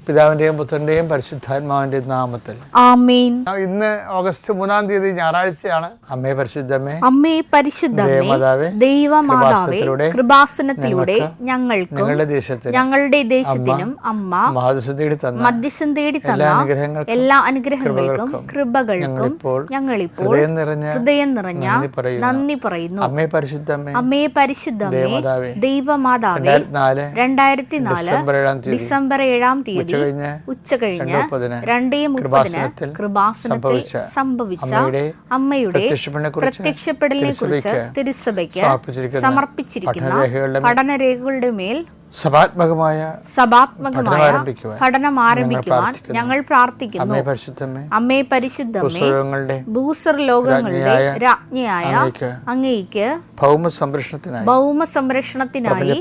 പിതാവിന്റെയും പുത്രന്റെയും പരിശുദ്ധാത്മാവിന്റെയും നാമത്തിൽ ആമേൻ. ഇന്ന് ഓഗസ്റ്റ് 3-ാം തീയതി ഞായറാഴ്ചയാണ്. അമ്മേ പരിശുദ്ധമേ, അമ്മേ പരിശുദ്ധമേ, ദൈവമാതാവേ, കൃപാസനത്തിലൂടെ ഞങ്ങൾക്കും ഞങ്ങളുടെ ദേശത്തിനും അമ്മ മധ്യസ്ഥം തേടി തന്ന എല്ലാ അനുഗ്രഹങ്ങൾക്കും കൃപകൾക്കും ഞങ്ങളിപ്പോൾ ഹൃദയം നിറഞ്ഞ നന്ദി പറയുന്നു. അമ്മേ പരിശുദ്ധമേ, അമ്മേ പരിശുദ്ധമേ, ദൈവമാതാവേ, 2004 ഡിസംബർ 7-ാം തീയതി ഉച്ചകഴിഞ്ഞ് 2:30 കൃപാസനത്തിൽ സംഭവിച്ച അമ്മയുടെ പ്രത്യക്ഷപ്പെടലിനെ കുറിച്ച് തിരുസഭയ്ക്ക് സമർപ്പിച്ചിരിക്കുന്ന പഠനരേഖകളുടെ മേൽ സഭാത്മകമായ പഠനം ആരംഭിക്കുവാൻ ഞങ്ങൾ പ്രാർത്ഥിക്കുന്നു. അമ്മേ പരിശുദ്ധമേ, ഭൂസ്വർലോകങ്ങളുടെ രാജ്ഞിയായ അങ്ങേയ്ക്ക് ഭൗമ സംരക്ഷണത്തിനായി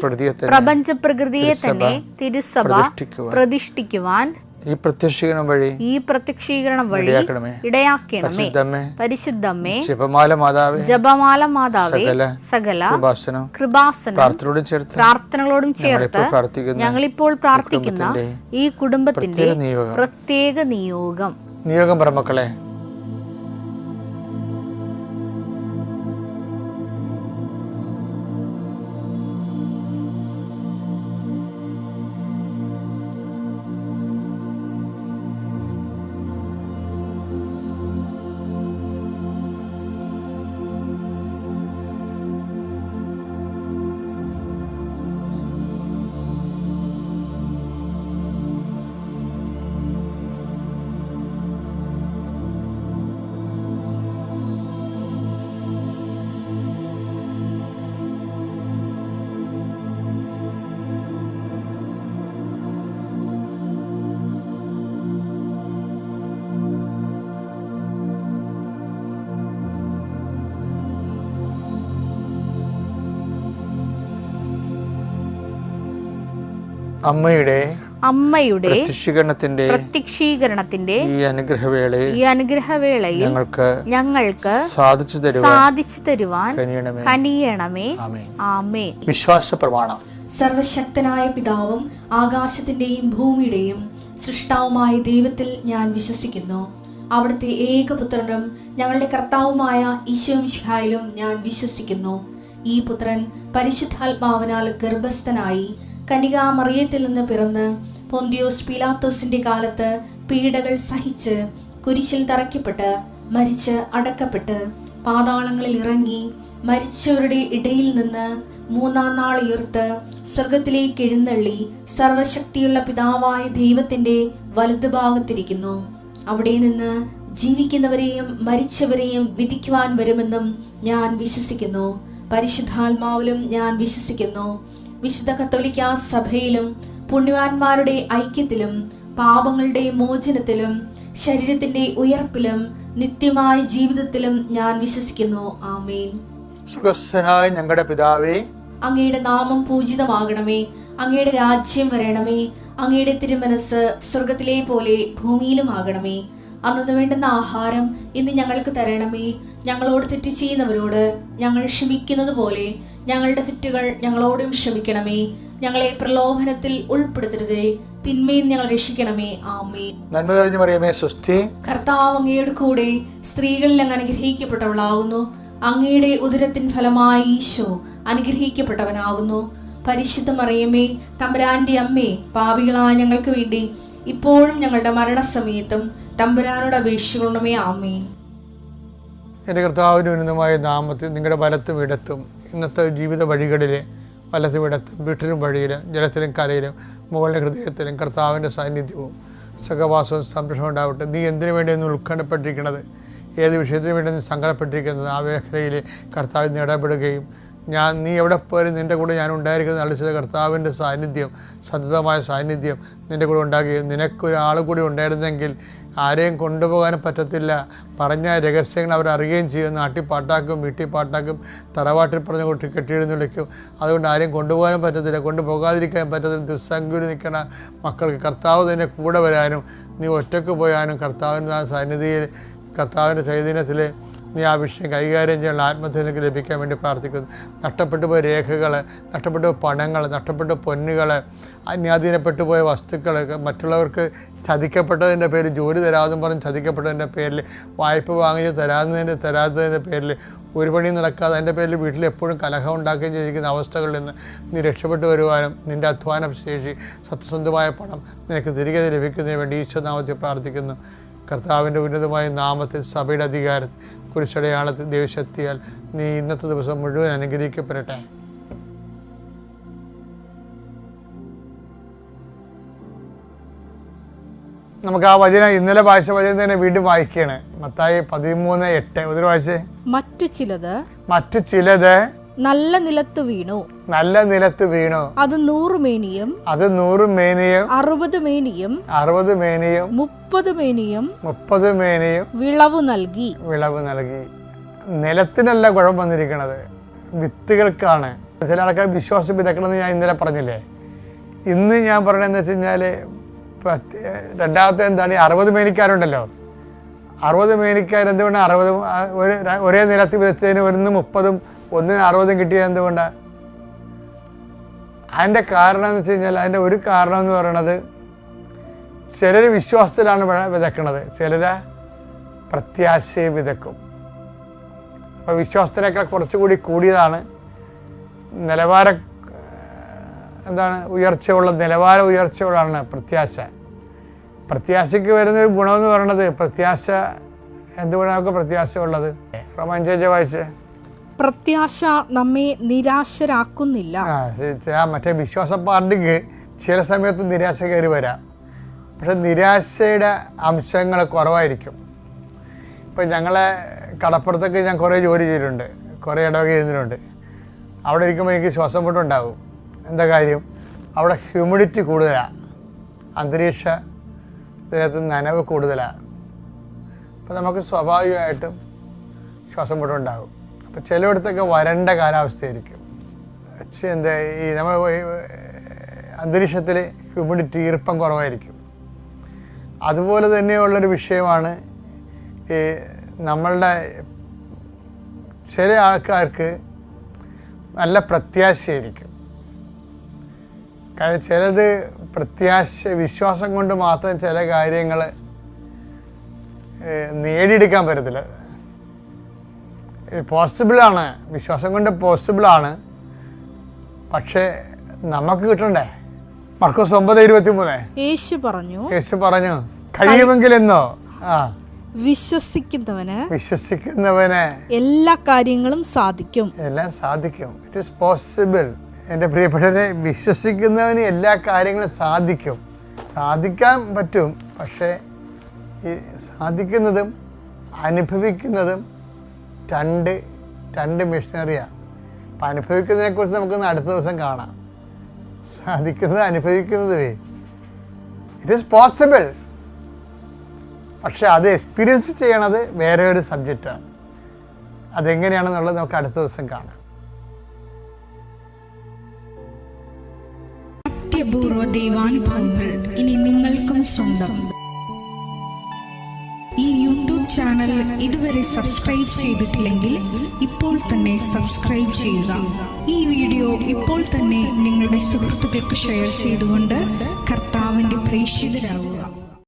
പ്രപഞ്ച പ്രകൃതിയെ തന്നെ തിരുസഭ പ്രതിഷ്ഠിക്കുവാൻ ഈ പ്രത്യക്ഷീകരണം വഴി ഇടയാക്കണമേ. പരിശുദ്ധമേ, ജപമാല മാതാവേ, സകല കൃപാസനം പ്രാർത്ഥനകളോടും ചേർത്ത് ഞങ്ങളിപ്പോൾ പ്രാർത്ഥിക്കുന്ന ഈ കുടുംബത്തിന്റെ പ്രത്യേക നിയോഗം പറമക്കളെ. അമ്മയുടെ പ്രത്യക്ഷീകരണത്തിന്റെ ഈ അനുഗ്രഹവേളയിൽ ഞങ്ങൾക്ക് സാധിച്ചു തരുവാൻ കനിയണമേ. ആമേൻ. വിശ്വാസ പ്രമാണം. സർവശക്തനായ പിതാവും ആകാശത്തിന്റെയും ഭൂമിയുടെയും സൃഷ്ടാവുമായ ദൈവത്തിൽ ഞാൻ വിശ്വസിക്കുന്നു. അവിടുത്തെ ഏകപുത്രനും ഞങ്ങളുടെ കർത്താവുമായ ഈശോമിശിഹായിലും ഞാൻ വിശ്വസിക്കുന്നു. ഈ പുത്രൻ പരിശുദ്ധാത്മാവിനാൽ ഗർഭസ്ഥനായി കന്യകാമറിയത്തിൽ നിന്ന് പിറന്ന് പൊന്തിയോസ് പീലാത്തോസിന്റെ കാലത്ത് പീഡകൾ സഹിച്ച് കുരിശിൽ തറയ്ക്കപ്പെട്ട് മരിച്ച് അടക്കപ്പെട്ട് പാതാളങ്ങളിൽ ഇറങ്ങി മരിച്ചവരുടെ ഇടയിൽ നിന്ന് 3-ാം നാൾ ഉയർത്ത് സ്വർഗത്തിലേക്ക് എഴുന്നള്ളി സർവശക്തിയുള്ള പിതാവായ ദൈവത്തിന്റെ വലതുഭാഗത്തിരിക്കുന്നു. അവിടെ നിന്ന് ജീവിക്കുന്നവരെയും മരിച്ചവരെയും വിധിക്കുവാൻ വരുമെന്നും ഞാൻ വിശ്വസിക്കുന്നു. പരിശുദ്ധാത്മാവിലും ഞാൻ വിശ്വസിക്കുന്നു. വിശുദ്ധ കത്തോലിക്കാ സഭയിലും പുണ്യവാന്മാരുടെ ഐക്യത്തിലും പാപങ്ങളുടെ മോചനത്തിലും ശരീരത്തിന്റെ ഉയർപ്പിലും നിത്യമായ ജീവിതത്തിലും ഞാൻ വിശ്വസിക്കുന്നു. ആമേൻ. സ്വർഗ്ഗസ്ഥനായ ഞങ്ങളുടെ പിതാവേ, അങ്ങയുടെ നാമം പൂജിതമാകണമേ. അങ്ങയുടെ രാജ്യം വരണമേ. അങ്ങയുടെ തിരുമനസ് സ്വർഗത്തിലെ പോലെ ഭൂമിയിലും ആകണമേ. അന്നു വേണ്ടുന്ന ആഹാരം ഇന്ന് ഞങ്ങൾക്ക് തരണമേ. ഞങ്ങളോട് തെറ്റ് ചെയ്യുന്നവരോട് ഞങ്ങൾ ക്ഷമിക്കുന്നത് പോലെ ഞങ്ങളുടെ തെറ്റുകൾ ഞങ്ങളോടും ക്ഷമിക്കണമേ. ഞങ്ങളെ പ്രലോഭനത്തിൽ ഉൾപ്പെടുത്തരുതേ, തിന്മയിൽ ഞങ്ങൾ രക്ഷിക്കണമേ. ആമേൻ. നന്മ നിറഞ്ഞ മറിയമേ, സ്വസ്തി. കർത്താവ് അങ്ങയുടെ കൂടെ സ്ത്രീകളിൽ അങ്ങ് അനുഗ്രഹിക്കപ്പെട്ടവളാകുന്നു. അങ്ങയുടെ ഉദരത്തിൻ ഫലമായി ഈശോ അനുഗ്രഹിക്കപ്പെട്ടവനാകുന്നു. പരിശുദ്ധ മറിയമേ, തമ്പുരാന്റെ അമ്മേ, പാപികളായ ഞങ്ങൾക്ക് വേണ്ടി ഇപ്പോഴും ഞങ്ങളുടെ മരണസമയത്തും തമ്പുരാനോട് അപേക്ഷിക്കണമേ. ആമേൻ. എൻ്റെ കർത്താവിൻ്റെ ഉന്നതമായ നാമത്തിൽ നിങ്ങളുടെ വലത്തും ഇടത്തും ഇന്നത്തെ ജീവിത വഴികളിൽ വലത്തും ഇടത്തും വീട്ടിലും വഴിയിലും ജലത്തിലും കരയിലും മുകളിലെ ഹൃദയത്തിലും കർത്താവിൻ്റെ സാന്നിധ്യവും സഹവാസവും സംരക്ഷണം ഉണ്ടാവട്ടെ. നീ എന്തിനു വേണ്ടിയൊന്നും ഉത്കണ്ഠപ്പെട്ടിരിക്കുന്നത്, ഏത് വിഷയത്തിന് വേണ്ടി നീ സങ്കടപ്പെട്ടിരിക്കുന്നത്, ആ മേഖലയിൽ കർത്താവിന് ഇടപെടുകയും നീ എവിടെ പോയാലും നിൻ്റെ കൂടെ ഞാൻ ഉണ്ടായിരിക്കുന്നത് അളിച്ചത് കർത്താവിൻ്റെ സാന്നിധ്യം, സതതമായ സാന്നിധ്യം നിൻ്റെ കൂടെ ഉണ്ടാകുകയും നിനക്കൊരാൾ കൂടി ഉണ്ടായിരുന്നെങ്കിൽ ആരെയും കൊണ്ടുപോകാനും പറ്റത്തില്ല. പറഞ്ഞ രഹസ്യങ്ങൾ അവരറിയുകയും ചെയ്യും. നാട്ടിൽ പാട്ടാക്കും, വീട്ടിൽ പാട്ടാക്കും, തറവാട്ടിൽ പറഞ്ഞ് കൊട്ടി കെട്ടിയെഴുന്നള്ളിക്കും. അതുകൊണ്ട് ആരെയും കൊണ്ടുപോകാനും പറ്റത്തില്ല, കൊണ്ടുപോകാതിരിക്കാൻ പറ്റത്തില്ല. നിസ്സംഗുരി നിൽക്കണ മക്കൾക്ക് കർത്താവ് തന്നെ കൂടെ വരാനും നീ ഒറ്റയ്ക്ക് പോയാനും കർത്താവിൻ്റെ സന്നിധിയിൽ കർത്താവിൻ്റെ ചൈതന്യത്തിൽ നീ ആ വിഷയം കൈകാര്യം ചെയ്യാനുള്ള ആത്മധൈര്യം ലഭിക്കാൻ വേണ്ടി പ്രാർത്ഥിക്കുന്നു. നഷ്ടപ്പെട്ടു പോയ രേഖകൾ, നഷ്ടപ്പെട്ടു പോയ പണങ്ങൾ, നഷ്ടപ്പെട്ട പൊന്നുകൾ, അന്യാധീനപ്പെട്ടു പോയ വസ്തുക്കൾ, മറ്റുള്ളവർക്ക് ചതിക്കപ്പെട്ടതിൻ്റെ പേരിൽ ജോലി തരാമെന്നും പറഞ്ഞ് ചതിക്കപ്പെട്ടതിൻ്റെ പേരിൽ, വായ്പ വാങ്ങിച്ച് തരാത്തതിൻ്റെ പേരിൽ, ഒരു പണി നടക്കാതെ അതിൻ്റെ പേരിൽ വീട്ടിൽ എപ്പോഴും കലഹം ഉണ്ടാക്കുകയും ചെയ്തിരിക്കുന്ന അവസ്ഥകളിൽ നിന്ന് നീ രക്ഷപ്പെട്ടു വരുവാനും നിൻ്റെ അധ്വാന ശേഷി, സത്യസന്ധമായ പണം നിനക്ക് തിരികെ ലഭിക്കുന്നതിന് വേണ്ടി ഈശോനാമത്തിൽ പ്രാർത്ഥിക്കുന്നു. കർത്താവിൻ്റെ ഉന്നതമായ നാമത്തിൽ, സഭയുടെ അധികാരത്തിൽ, കുരിശടയാളത്തിൽ, ദൈവശക്തിയാൽ നീ ഇന്നത്തെ ദിവസം മുഴുവൻ അനുഗ്രഹിക്കപ്പെടട്ടെ. നമുക്ക് ആ വചനം, ഇന്നലെ വായിച്ച വചനം തന്നെ വീണ്ടും വായിക്കുകയാണ്. മത്തായി 13:8 ഒരു വായിച്ചേ. മറ്റു ചിലത് നല്ല നിലത്ത് വീണു. അത് 100 മേനിയും 60 മേനിയും 30 മേനിയും വിളവ് നൽകി. നിലത്തിനല്ല കുഴപ്പം വന്നിരിക്കുന്നത്, വിത്തുകൾക്കാണ്. ചില ആൾക്കാർ വിശ്വാസം വിതക്കണമെന്ന് ഞാൻ ഇന്നലെ പറഞ്ഞില്ലേ. ഇന്ന് ഞാൻ പറയണതെന്ന് വെച്ച് കഴിഞ്ഞാൽ, രണ്ടാമത്തെ എന്താണ്, 60 മേനിക്കാരുണ്ടല്ലോ. 60 മേനിക്കാർ എന്തുകൊണ്ടാണ് 60 ഒരേ നിലത്ത് വിതച്ചതിന് 30 ഒന്നിന് 60 കിട്ടിയത് എന്തുകൊണ്ടാണ്? അതിൻ്റെ കാരണം എന്ന് വെച്ച് കഴിഞ്ഞാൽ, അതിൻ്റെ ഒരു കാരണം എന്ന് പറയുന്നത്, ചിലർ വിശ്വാസത്തിലാണ് വിതക്കണത്, ചിലർ പ്രത്യാശയെ വിതക്കും. അപ്പോൾ വിശ്വാസത്തിനേക്കാൾ കുറച്ചുകൂടി കൂടിയതാണ് നിലവാര ഉയർച്ചയുള്ളതാണ് പ്രത്യാശയ്ക്ക് വരുന്നൊരു ഗുണമെന്ന് പറയുന്നത്, പ്രത്യാശ എന്തുകൊണ്ടാണ് നമുക്ക് പ്രത്യാശ ഉള്ളത്? റോമാഞ്ചേജ വായിച്ചേ. പ്രത്യാശ നമ്മെ നിരാശരാക്കുന്നില്ല. മറ്റേ വിശ്വാസ പാർട്ടിക്ക് ചില സമയത്ത് നിരാശ കയറി വരാം, പക്ഷെ നിരാശയുടെ അംശങ്ങൾ കുറവായിരിക്കും. ഇപ്പം ഞങ്ങളെ കടപ്പുറത്തൊക്കെ ഞാൻ കുറേ ജോലി ചെയ്തിട്ടുണ്ട്, കുറേ ഇടവക ഇരുന്നിട്ടുണ്ട്. അവിടെ ഇരിക്കുമ്പോൾ എനിക്ക് ശ്വാസം മുട്ടുണ്ടാകും. എന്താ കാര്യം? അവിടെ ഹ്യൂമിഡിറ്റി കൂടുതലാണ്, അന്തരീക്ഷത്തിനകത്ത് നനവ് കൂടുതലാണ്. അപ്പം നമുക്ക് സ്വാഭാവികമായിട്ടും ശ്വാസം മുട്ടുണ്ടാകും. അപ്പോൾ ചിലയിടത്തൊക്കെ വരണ്ട കാലാവസ്ഥയായിരിക്കും. ഈ നമ്മൾ അന്തരീക്ഷത്തിൽ ഹ്യൂമിഡിറ്റി, ഈർപ്പം കുറവായിരിക്കും. അതുപോലെ തന്നെയുള്ളൊരു വിഷയമാണ് ഈ നമ്മളുടെ ചില ആൾക്കാർക്ക് നല്ല പ്രത്യാശയായിരിക്കും. കാരണം ചിലത് വിശ്വാസം കൊണ്ട് മാത്രം ചില കാര്യങ്ങൾ നേടിയെടുക്കാൻ പറ്റത്തില്ല. പോസിബിളാണ്, വിശ്വാസം കൊണ്ട് പോസിബിളാണ്, പക്ഷേ നമുക്ക് കിട്ടണ്ടേ? മർക്കോസ് 9:23 യേശു പറഞ്ഞു കഴിയുമെങ്കിൽ എന്നോ വിശ്വസിക്കുന്നവന് എല്ലാ കാര്യങ്ങളും സാധിക്കും. It is possible. എൻ്റെ പ്രിയപ്പെട്ടവരെ, വിശ്വസിക്കുന്നവന് എല്ലാ കാര്യങ്ങളും സാധിക്കാൻ പറ്റും. പക്ഷേ ഈ സാധിക്കുന്നതും അനുഭവിക്കുന്നതും രണ്ട് മിഷനറിയാണ്. അപ്പം അനുഭവിക്കുന്നതിനെക്കുറിച്ച് നമുക്കൊന്ന് അടുത്ത ദിവസം കാണാം. സാധിക്കുന്നത്, അനുഭവിക്കുന്നത് ഇറ്റ് ഈസ് പോസിബിൾ. പക്ഷെ അത് എക്സ്പീരിയൻസ് ചെയ്യണത് വേറെ ഒരു സബ്ജക്റ്റാണ്. അതെങ്ങനെയാണെന്നുള്ളത് നമുക്ക് അടുത്ത ദിവസം കാണാം. അത്യപൂർവ ദൈവാനുഭവങ്ങൾ ഇനി നിങ്ങൾക്കും സ്വന്തം. ഈ യൂട്യൂബ് ചാനൽ ഇതുവരെ സബ്സ്ക്രൈബ് ചെയ്തിട്ടില്ലെങ്കിൽ ഇപ്പോൾ തന്നെ സബ്സ്ക്രൈബ് ചെയ്യുക. ഈ വീഡിയോ ഇപ്പോൾ തന്നെ നിങ്ങളുടെ സുഹൃത്തുക്കൾക്ക് ഷെയർ ചെയ്തുകൊണ്ട് കർത്താവിൻ്റെ പ്രേക്ഷിതരാകുക.